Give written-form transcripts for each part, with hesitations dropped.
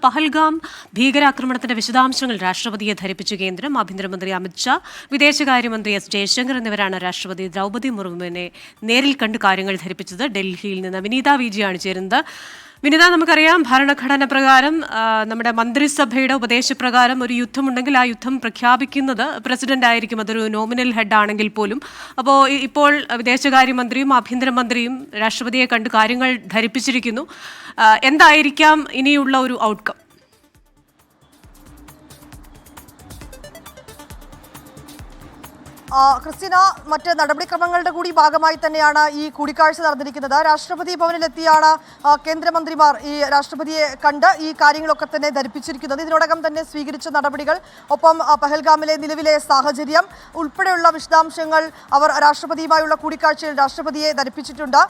പഹൽഗാം ഭീകരാക്രമണത്തിന്റെ വിശദാംശങ്ങൾ രാഷ്ട്രപതിയെ ധരിപ്പിച്ചു കേന്ദ്രം. ആഭ്യന്തരമന്ത്രി അമിത്ഷാ, വിദേശകാര്യമന്ത്രി എസ് ജയശങ്കർ എന്നിവരാണ് രാഷ്ട്രപതി ദ്രൗപദി മുർമുവിനെ നേരിൽ കണ്ട് കാര്യങ്ങൾ ധരിപ്പിച്ചത്. ഡൽഹിയിൽ നിന്ന് വിനീത വിജിയാണ് ചേരുന്നത്. വിനിത, നമുക്കറിയാം ഭരണഘടന പ്രകാരം നമ്മുടെ മന്ത്രിസഭയുടെ ഉപദേശപ്രകാരം ഒരു യുദ്ധമുണ്ടെങ്കിൽ ആ യുദ്ധം പ്രഖ്യാപിക്കുന്നത് പ്രസിഡന്റ് ആയിരിക്കും, അതൊരു നോമിനൽ ഹെഡ് ആണെങ്കിൽ പോലും. അപ്പോൾ ഇപ്പോൾ വിദേശകാര്യമന്ത്രിയും ആഭ്യന്തരമന്ത്രിയും രാഷ്ട്രപതിയെ കണ്ട് കാര്യങ്ങൾ ധരിപ്പിച്ചിരിക്കുന്നു. എന്തായിരിക്കാം ഇനിയുള്ള ഒരു ഔട്ട്കം? ക്രിസ്റ്റീന, മറ്റ് നടപടിക്രമങ്ങളുടെ കൂടി ഭാഗമായി തന്നെയാണ് ഈ കൂടിക്കാഴ്ച നടന്നിരിക്കുന്നത്. രാഷ്ട്രപതി ഭവനിലെത്തിയാണ് കേന്ദ്രമന്ത്രിമാർ ഈ രാഷ്ട്രപതിയെ കണ്ട് ഈ കാര്യങ്ങളൊക്കെ തന്നെ ധരിപ്പിച്ചിരിക്കുന്നത്. ഇതിനോടകം തന്നെ സ്വീകരിച്ച നടപടികൾ, ഒപ്പം പഹൽഗാമിലെ നിലവിലെ സാഹചര്യം ഉൾപ്പെടെയുള്ള വിശദാംശങ്ങൾ അവർ രാഷ്ട്രപതിയുമായുള്ള കൂടിക്കാഴ്ചയിൽ രാഷ്ട്രപതിയെ ധരിപ്പിച്ചിട്ടുണ്ട്.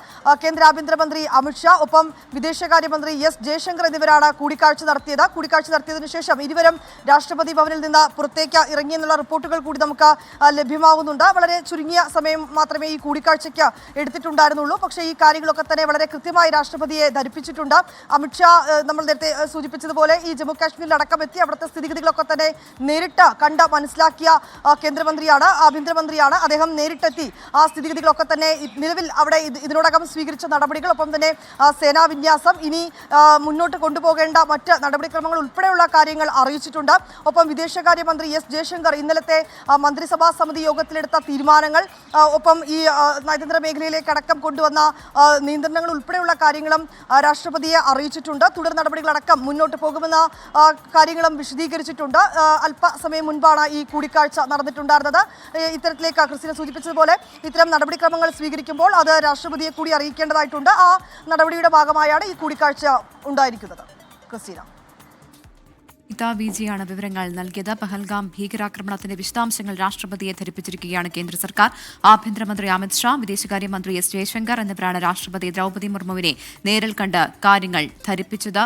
കേന്ദ്ര ആഭ്യന്തരമന്ത്രി അമിത്ഷാ, ഒപ്പം വിദേശകാര്യമന്ത്രി എസ് ജയശങ്കർ എന്നിവരാണ് കൂടിക്കാഴ്ച നടത്തിയത്. കൂടിക്കാഴ്ച നടത്തിയതിനു ശേഷം ഇരുവരും രാഷ്ട്രപതി ഭവനിൽ നിന്ന് പുറത്തേക്ക് ഇറങ്ങിയെന്നുള്ള റിപ്പോർട്ടുകൾ കൂടി നമുക്ക് ലഭ്യമാകുന്നുണ്ട്. വളരെ ചുരുങ്ങിയ സമയം മാത്രമേ ഈ കൂടിക്കാഴ്ചയ്ക്ക് എടുത്തിട്ടുണ്ടായിരുന്നുള്ളൂ. പക്ഷേ ഈ കാര്യങ്ങളൊക്കെ തന്നെ വളരെ കൃത്യമായി രാഷ്ട്രപതിയെ ധരിപ്പിച്ചിട്ടുണ്ട്. അമിത്ഷാ നമ്മൾ നേരത്തെ സൂചിപ്പിച്ചതുപോലെ ഈ ജമ്മു കാശ്മീരിലടക്കം എത്തി അവിടുത്തെ സ്ഥിതിഗതികളൊക്കെ തന്നെ നേരിട്ട് കണ്ട് മനസ്സിലാക്കിയ കേന്ദ്രമന്ത്രിയാണ്, ആഭ്യന്തരമന്ത്രിയാണ്. അദ്ദേഹം നേരിട്ടെത്തി ആ സ്ഥിതിഗതികളൊക്കെ തന്നെ നിലവിൽ അവിടെ ഇതിനോടകം സ്വീകരിച്ച നടപടികൾ, ഒപ്പം തന്നെ സേനാ വിന്യാസം, ഇനി മുന്നോട്ട് കൊണ്ടുപോകേണ്ട മറ്റ് നടപടിക്രമങ്ങൾ ഉൾപ്പെടെയുള്ള കാര്യങ്ങൾ അറിയിച്ചിട്ടുണ്ട്. ഒപ്പം വിദേശകാര്യമന്ത്രി എസ് ജയശങ്കർ ഇന്നലത്തെ മന്ത്രിസഭാ സമിതി യോഗത്തിലെടുത്ത തീരുമാനങ്ങൾ, ഒപ്പം ഈ നയതന്ത്ര മേഖലയിലേക്ക് അടക്കം കൊണ്ടുവന്ന നിയന്ത്രണങ്ങൾ ഉൾപ്പെടെയുള്ള കാര്യങ്ങളും രാഷ്ട്രപതിയെ അറിയിച്ചിട്ടുണ്ട്. തുടർ നടപടികളടക്കം മുന്നോട്ട് പോകുമെന്ന കാര്യങ്ങളും വിശദീകരിച്ചിട്ടുണ്ട്. അല്പസമയം മുൻപാണ് ഈ കൂടിക്കാഴ്ച നടന്നിട്ടുണ്ടായിരുന്നത്. ഇത്തരത്തിലേക്ക് ക്രിസ്റ്റീന സൂചിപ്പിച്ചതുപോലെ ഇത്തരം നടപടിക്രമങ്ങൾ സ്വീകരിക്കുമ്പോൾ അത് രാഷ്ട്രപതിയെ കൂടി അറിയിക്കേണ്ടതായിട്ടുണ്ട്. ആ നടപടിയുടെ ഭാഗമായാണ് ഈ കൂടിക്കാഴ്ച ഉണ്ടായിരിക്കുന്നത്. ക്രിസ്റ്റീന. വിജിയാണ് വിവരങ്ങൾ നൽകിയത്. പഹൽഗാം ഭീകരാക്രമണത്തിന്റെ വിശദാംശങ്ങൾ രാഷ്ട്രപതിയെ ധരിപ്പിച്ചിരിക്കുകയാണ് കേന്ദ്ര സർക്കാർ. ആഭ്യന്തരമന്ത്രി അമിത്ഷാ, വിദേശകാര്യമന്ത്രി എസ് ജയശങ്കർ എന്നിവരാണ് രാഷ്ട്രപതി ദ്രൗപദി മുർമുവിനെ നേരിൽ കണ്ട് കാര്യങ്ങൾ ധരിപ്പിച്ചത്.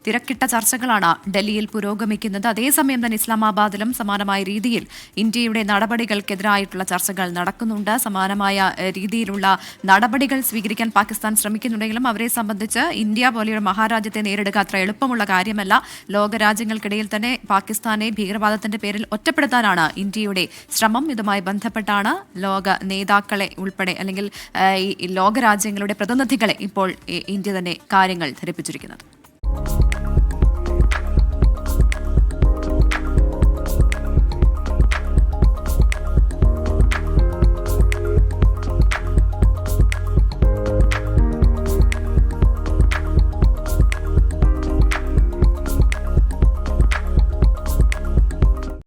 തിരക്കിട്ട ചർച്ചകളാണ് ഡൽഹിയിൽ പുരോഗമിക്കുന്നത്. അതേസമയം തന്നെ ഇസ്ലാമാബാദിലും സമാനമായ രീതിയിൽ ഇന്ത്യയുടെ നടപടികൾക്കെതിരായിട്ടുള്ള ചർച്ചകൾ നടക്കുന്നുണ്ട്. സമാനമായ രീതിയിലുള്ള നടപടികൾ സ്വീകരിക്കാൻ പാകിസ്ഥാൻ ശ്രമിക്കുന്നുണ്ടെങ്കിലും അവരെ സംബന്ധിച്ച് ഇന്ത്യ പോലെയുള്ള മഹാരാജ്യത്തെ നേരിടുക അത്ര എളുപ്പമുള്ള കാര്യമല്ല. ലോകരാജ്യങ്ങൾക്കിടയിൽ തന്നെ പാകിസ്ഥാനെ ഭീകരവാദത്തിന്റെ പേരിൽ ഒറ്റപ്പെടുത്താനാണ് ഇന്ത്യയുടെ ശ്രമം. ഇതുമായി ബന്ധപ്പെട്ടാണ് ലോക നേതാക്കളെ ഉൾപ്പെടെ അല്ലെങ്കിൽ ഈ ലോകരാജ്യങ്ങളുടെ പ്രതിനിധികളെ ഇപ്പോൾ ഇന്ത്യ തന്നെ കാര്യങ്ങൾ ധരിപ്പിച്ചിരിക്കുന്നത്.